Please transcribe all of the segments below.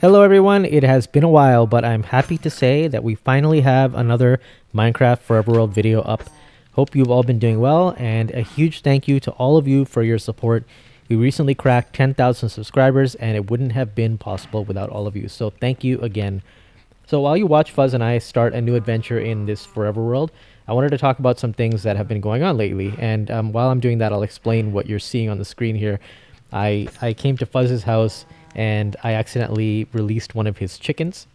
Hello everyone, it has been a while, but I'm happy to say that we finally have another Minecraft Forever World video up. Hope you've all been doing well, and a huge thank you to all of you for your support. We recently cracked 10,000 subscribers, and it wouldn't have been possible without all of you, so thank you again. So while you watch Fuzz and I start a new adventure in this Forever World, I wanted to talk about some things that have been going on lately, and while I'm doing that, I'll explain what you're seeing on the screen here. I came to Fuzz's house and I accidentally released one of his chickens.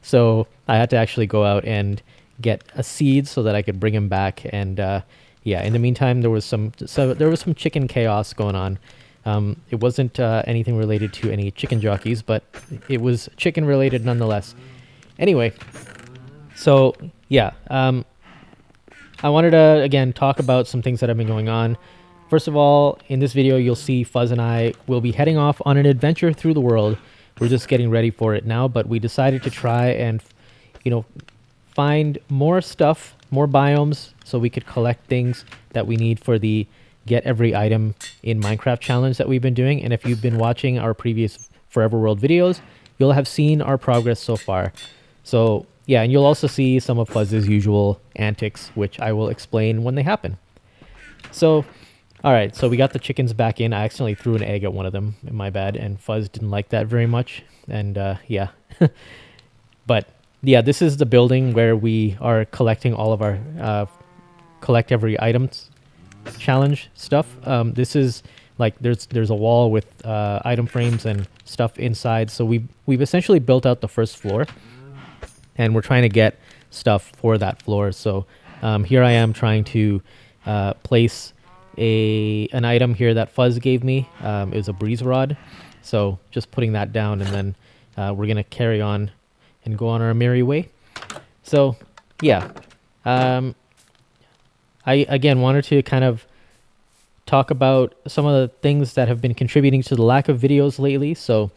So I had to actually go out and get a seed so that I could bring him back. And yeah, in the meantime, there was some chicken chaos going on. It wasn't anything related to any chicken jockeys, but it was chicken related nonetheless. Anyway, so yeah, I wanted to again talk about some things that have been going on. First of all, in this video, you'll see Fuzz and I will be heading off on an adventure through the world. We're just getting ready for it now, but we decided to try and, find more stuff, more biomes, so we could collect things that we need for the Get Every Item in Minecraft challenge that we've been doing. And if you've been watching our previous Forever World videos, you'll have seen our progress so far. So yeah, and you'll also see some of Fuzz's usual antics, which I will explain when they happen. So all right, so we got the chickens back in. I accidentally threw an egg at one of them, my bad, and Fuzz didn't like that very much. And yeah, but yeah, this is the building where we are collecting all of our collect every items challenge stuff. This is like there's a wall with item frames and stuff inside. So we've essentially built out the first floor, and we're trying to get stuff for that floor. So here I am trying to place an item here that Fuzz gave me. Is a breeze rod, so just putting that down, and then we're gonna carry on and go on our merry way. So yeah, I again wanted to kind of talk about some of the things that have been contributing to the lack of videos lately. So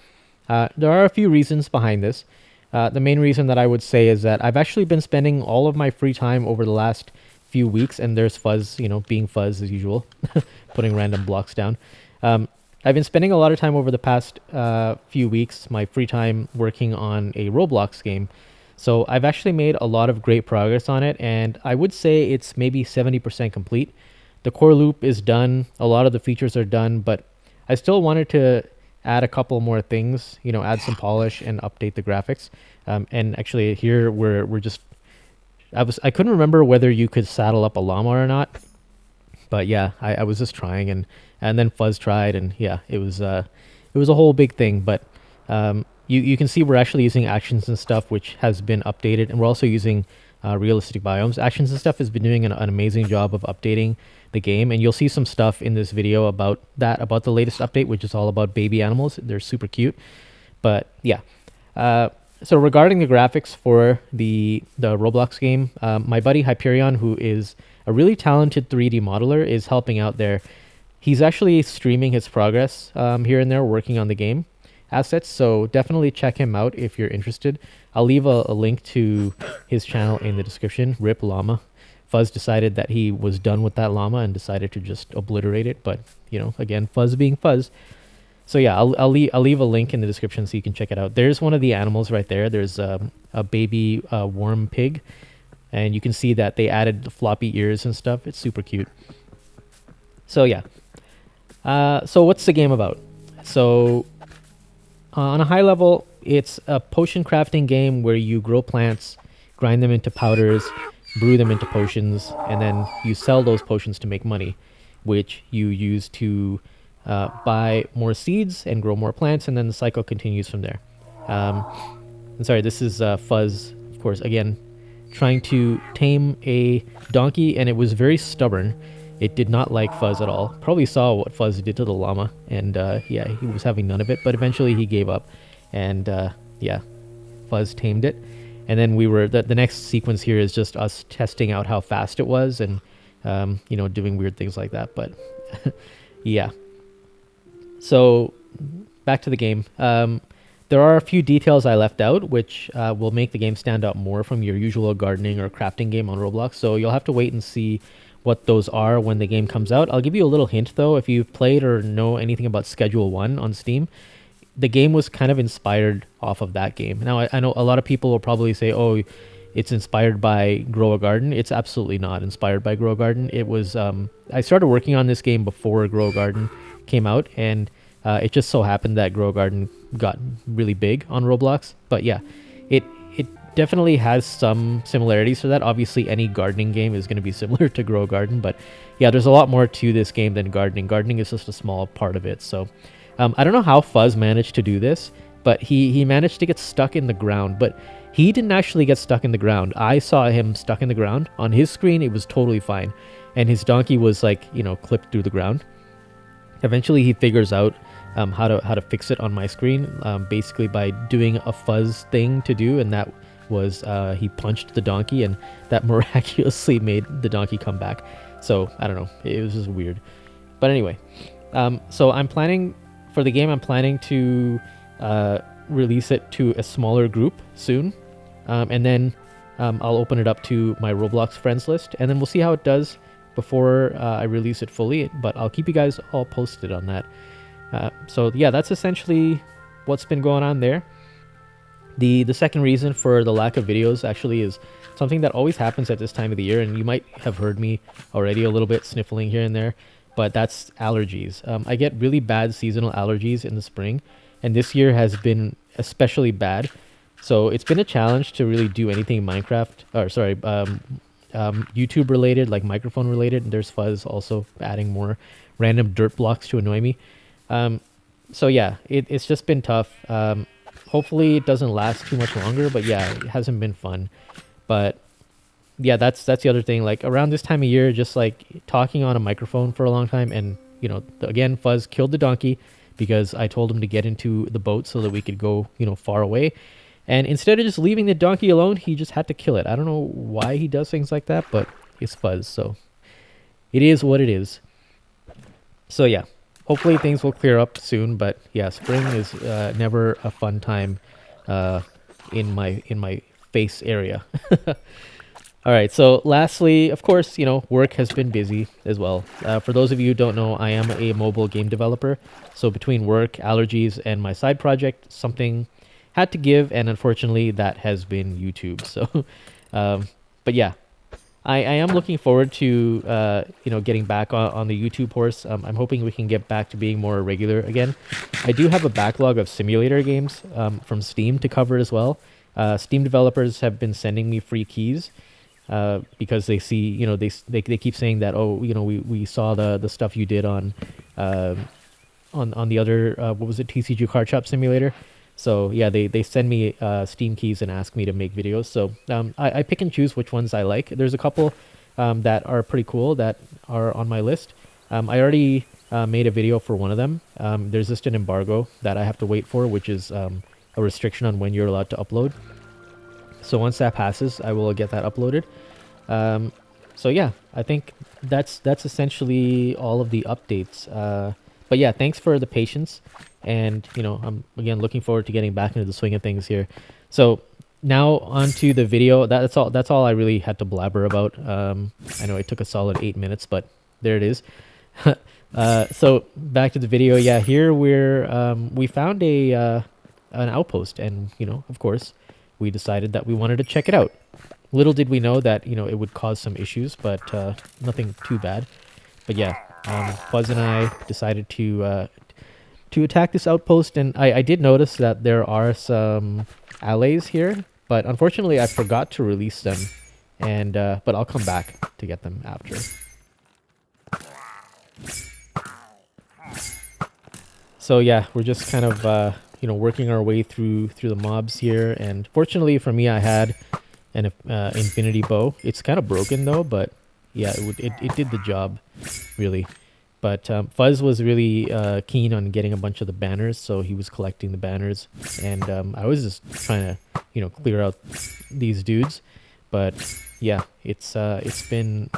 there are a few reasons behind this. The main reason that I would say is that I've actually been spending all of my free time over the last few weeks, and there's Fuzz, being Fuzz as usual, putting random blocks down. I've been spending a lot of time over the past few weeks, my free time, working on a Roblox game. So I've actually made a lot of great progress on it, and I would say it's maybe 70% complete. The core loop is done, a lot of the features are done, but I still wanted to add a couple more things, add some polish and update the graphics. And actually here we're just I couldn't remember whether you could saddle up a llama or not, but yeah, I was just trying, and then Fuzz tried, and yeah, it was a whole big thing. But you can see we're actually using actions and stuff, which has been updated, and we're also using realistic biomes. Actions and stuff has been doing an amazing job of updating the game, and you'll see some stuff in this video about the latest update, which is all about baby animals. They're super cute. But yeah. So regarding the graphics for the Roblox game, my buddy Hyperion, who is a really talented 3D modeler, is helping out there. He's actually streaming his progress here and there, working on the game assets. So definitely check him out if you're interested. I'll leave a link to his channel in the description. Rip Llama. Fuzz decided that he was done with that llama and decided to just obliterate it. But again, Fuzz being Fuzz. So yeah, I'll leave a link in the description so you can check it out. There's one of the animals right there. There's a baby worm pig, and you can see that they added the floppy ears and stuff. It's super cute. So yeah. So what's the game about? So on a high level, it's a potion crafting game where you grow plants, grind them into powders, brew them into potions, and then you sell those potions to make money, which you use to buy more seeds and grow more plants, and then the cycle continues from there. And sorry, this is Fuzz, of course, again, trying to tame a donkey, and it was very stubborn. It did not like Fuzz at all. Probably saw what Fuzz did to the llama, and yeah, he was having none of it, but eventually he gave up, and yeah, Fuzz tamed it. And then the next sequence here is just us testing out how fast it was, and doing weird things like that. But yeah. So back to the game. There are a few details I left out, which will make the game stand out more from your usual gardening or crafting game on Roblox. So you'll have to wait and see what those are when the game comes out. I'll give you a little hint though. If you've played or know anything about Schedule 1 on Steam, the game was kind of inspired off of that game. Now I know a lot of people will probably say, "Oh, it's inspired by Grow a Garden." It's absolutely not inspired by Grow a Garden. It was I started working on this game before Grow a Garden came out, and it just so happened that Grow a Garden got really big on Roblox. But yeah, it definitely has some similarities to that. Obviously, any gardening game is going to be similar to Grow a Garden, but yeah, there's a lot more to this game than gardening. Gardening is just a small part of it. So I don't know how Fuzz managed to do this, but he managed to get stuck in the ground. But he didn't actually get stuck in the ground. I saw him stuck in the ground. On his screen, it was totally fine. And his donkey was like, clipped through the ground. Eventually, he figures out how to fix it on my screen, basically by doing a Fuzz thing to do, and that was he punched the donkey, and that miraculously made the donkey come back. So I don't know, it was just weird. But anyway, so I'm planning for the game. I'm planning to release it to a smaller group soon, and then I'll open it up to my Roblox friends list, and then we'll see how it does before I release it fully. But I'll keep you guys all posted on that. So yeah, that's essentially what's been going on there. The second reason for the lack of videos actually is something that always happens at this time of the year, and you might have heard me already a little bit sniffling here and there, but that's allergies. I get really bad seasonal allergies in the spring, and this year has been especially bad. So it's been a challenge to really do anything Minecraft, or sorry, YouTube related, like microphone related. And there's Fuzz also adding more random dirt blocks to annoy me. So yeah, it's just been tough. Hopefully it doesn't last too much longer, but yeah, it hasn't been fun. But yeah, that's the other thing. Like around this time of year, just like talking on a microphone for a long time, and again, Fuzz killed the donkey because I told him to get into the boat so that we could go, far away. And instead of just leaving the donkey alone, he just had to kill it. I don't know why he does things like that, but it's Fuzz, so it is what it is. So yeah, hopefully things will clear up soon. But yeah, spring is never a fun time in my face area. All right, so lastly, of course, work has been busy as well. For those of you who don't know, I am a mobile game developer. So between work, allergies, and my side project, something had to give, and unfortunately that has been YouTube. So but yeah, I am looking forward to getting back on the YouTube horse. I'm hoping we can get back to being more regular again. I do have a backlog of simulator games from Steam to cover as well. Steam developers have been sending me free keys because they see, they keep saying that, oh, we saw the stuff you did on the other what was it, TCG Card Shop Simulator. So yeah, they send me Steam keys and ask me to make videos. So I pick and choose which ones I like. There's a couple that are pretty cool that are on my list. I already made a video for one of them. There's just an embargo that I have to wait for, which is a restriction on when you're allowed to upload. So once that passes, I will get that uploaded. So yeah, I think that's essentially all of the updates. But yeah, thanks for the patience. And, I'm again looking forward to getting back into the swing of things here. So now onto the video. That's all I really had to blabber about. I know it took a solid 8 minutes, but there it is. So back to the video. Yeah, here we found an outpost, and of course we decided that we wanted to check it out. Little did we know that it would cause some issues, but nothing too bad. But yeah, Fuzz and I decided to attack this outpost, and I did notice that there are some allays here, but unfortunately I forgot to release them, and but I'll come back to get them after. So yeah, we're just kind of working our way through the mobs here, and fortunately for me, I had an infinity bow. It's kind of broken though, but yeah, it did the job really. But Fuzz was really keen on getting a bunch of the banners, so he was collecting the banners, and I was just trying to clear out these dudes. But yeah, it's been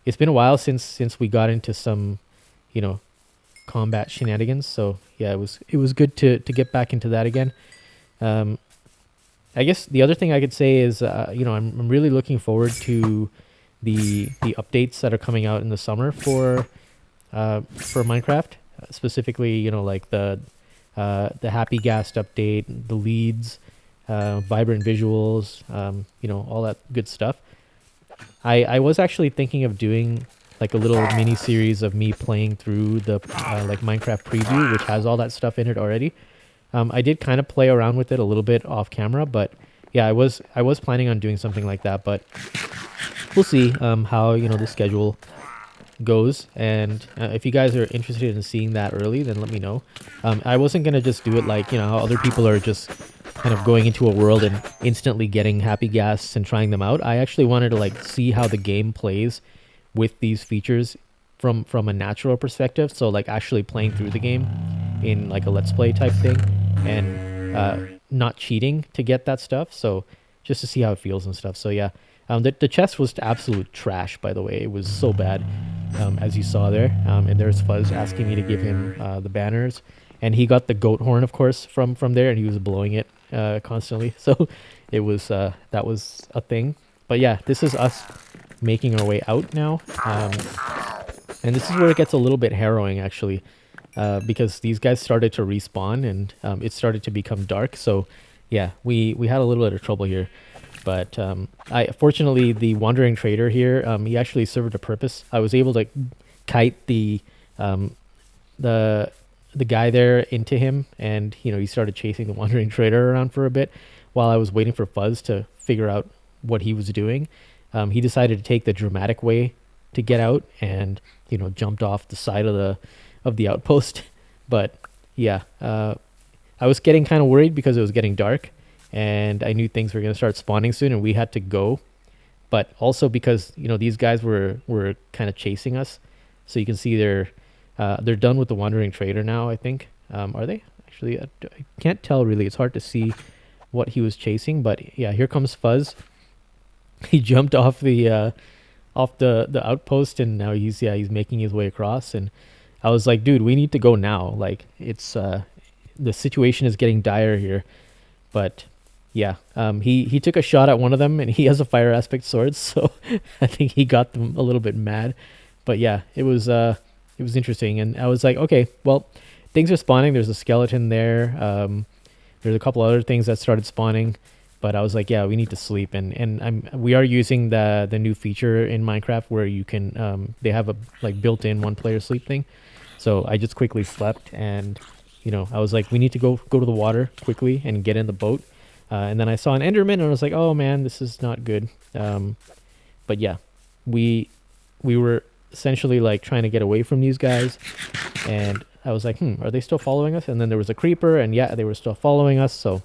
a while since we got into some combat shenanigans. So yeah, it was good to get back into that again. I guess the other thing I could say is I'm really looking forward to the updates that are coming out in the summer for Minecraft, specifically like the the Happy Ghast update, the leads, vibrant visuals, all that good stuff. I was actually thinking of doing like a little mini series of me playing through the like Minecraft preview, which has all that stuff in it already. I did kind of play around with it a little bit off camera, but yeah, I was planning on doing something like that, but we'll see how the schedule goes. And if you guys are interested in seeing that early, then let me know. I wasn't gonna just do it like how other people are just kind of going into a world and instantly getting happy gas and trying them out. I actually wanted to like see how the game plays with these features from a natural perspective, so like actually playing through the game in like a let's play type thing, and not cheating to get that stuff, so just to see how it feels and stuff. So yeah, the chest was absolute trash, by the way. It was so bad, as you saw there. And there's Fuzz asking me to give him the banners, and he got the goat horn, of course, from there, and he was blowing it constantly. So it was that was a thing. But yeah, this is us making our way out now, and this is where it gets a little bit harrowing, actually, because these guys started to respawn, and it started to become dark. So yeah, we had a little bit of trouble here. But I fortunately, the wandering trader here, he actually served a purpose. I was able to kite the guy there into him, and he started chasing the wandering trader around for a bit while I was waiting for Fuzz to figure out what he was doing. He decided to take the dramatic way to get out, and jumped off the side of the outpost. But yeah, I was getting kind of worried because it was getting dark, and I knew things were going to start spawning soon, and we had to go. But also because these guys were kind of chasing us, so you can see they're done with the wandering trader now, I think. Are they actually? I can't tell really. It's hard to see what he was chasing, but yeah, here comes Fuzz. He jumped off the outpost, and now he's making his way across. And I was like, dude, we need to go now. Like, it's the situation is getting dire here. But yeah, he took a shot at one of them, and he has a fire aspect sword, so I think he got them a little bit mad. But yeah, it was interesting, and I was like, okay, well, things are spawning. There's a skeleton there. There's a couple other things that started spawning, but I was like, yeah, we need to sleep, and we are using the new feature in Minecraft where you can they have a like built-in one-player sleep thing. So I just quickly slept, and I was like, we need to go to the water quickly and get in the boat. And then I saw an Enderman, and I was like, oh man, this is not good. But yeah, we were essentially like trying to get away from these guys, and I was like, are they still following us? And then there was a creeper, and yeah, they were still following us. So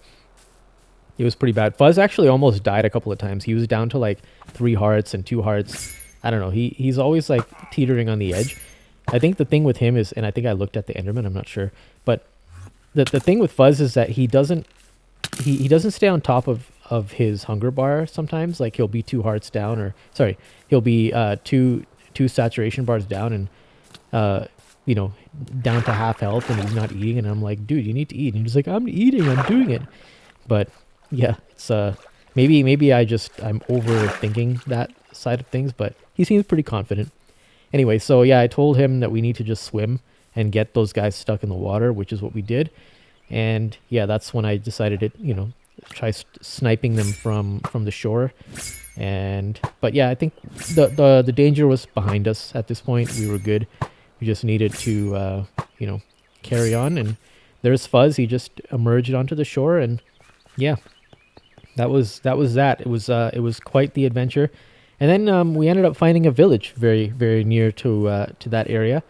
it was pretty bad. Fuzz actually almost died a couple of times. He was down to like 3 hearts and 2 hearts. I don't know. He's always like teetering on the edge. I think the thing with him is, and I think I looked at the Enderman, I'm not sure, but the thing with Fuzz is that he doesn't stay on top of his hunger bar sometimes. Like, he'll be 2 hearts down, or sorry, he'll be two saturation bars down, and down to half health, and he's not eating. And I'm like, dude, you need to eat. And he's like, I'm eating, I'm doing it. But yeah, it's maybe I'm overthinking that side of things, but he seems pretty confident. Anyway, so yeah, I told him that we need to just swim and get those guys stuck in the water, which is what we did. And yeah, that's when I decided to try sniping them from the shore. But yeah, I think the danger was behind us at this point. We were good. We just needed to carry on. And there's Fuzz. He just emerged onto the shore, and yeah, that was that. It was quite the adventure. And then we ended up finding a village very, very near to that area.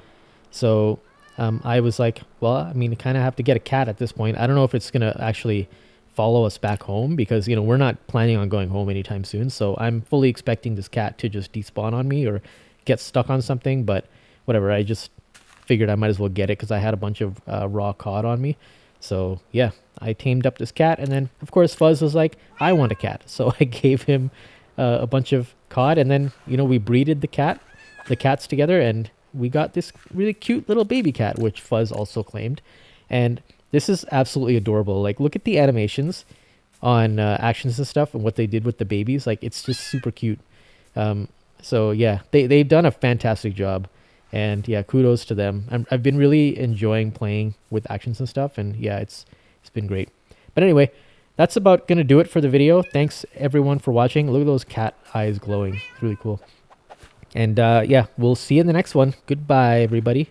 So I was like, well, I mean, I kind of have to get a cat at this point. I don't know if it's going to actually follow us back home, because, we're not planning on going home anytime soon. So I'm fully expecting this cat to just despawn on me or get stuck on something. But whatever, I just figured I might as well get it because I had a bunch of raw cod on me. So yeah, I tamed up this cat. And then, of course, Fuzz was like, I want a cat. So I gave him a bunch of cod, and then we breeded the cats together, and we got this really cute little baby cat, which Fuzz also claimed. And this is absolutely adorable. Like, look at the animations on actions and stuff, and what they did with the babies. Like, it's just super cute. So yeah, they've done a fantastic job, And yeah, kudos to them. I've been really enjoying playing with actions and stuff, and yeah, it's been great. But anyway, that's about gonna do it for the video. Thanks everyone for watching. Look at those cat eyes glowing. It's really cool. And yeah, we'll see you in the next one. Goodbye, everybody.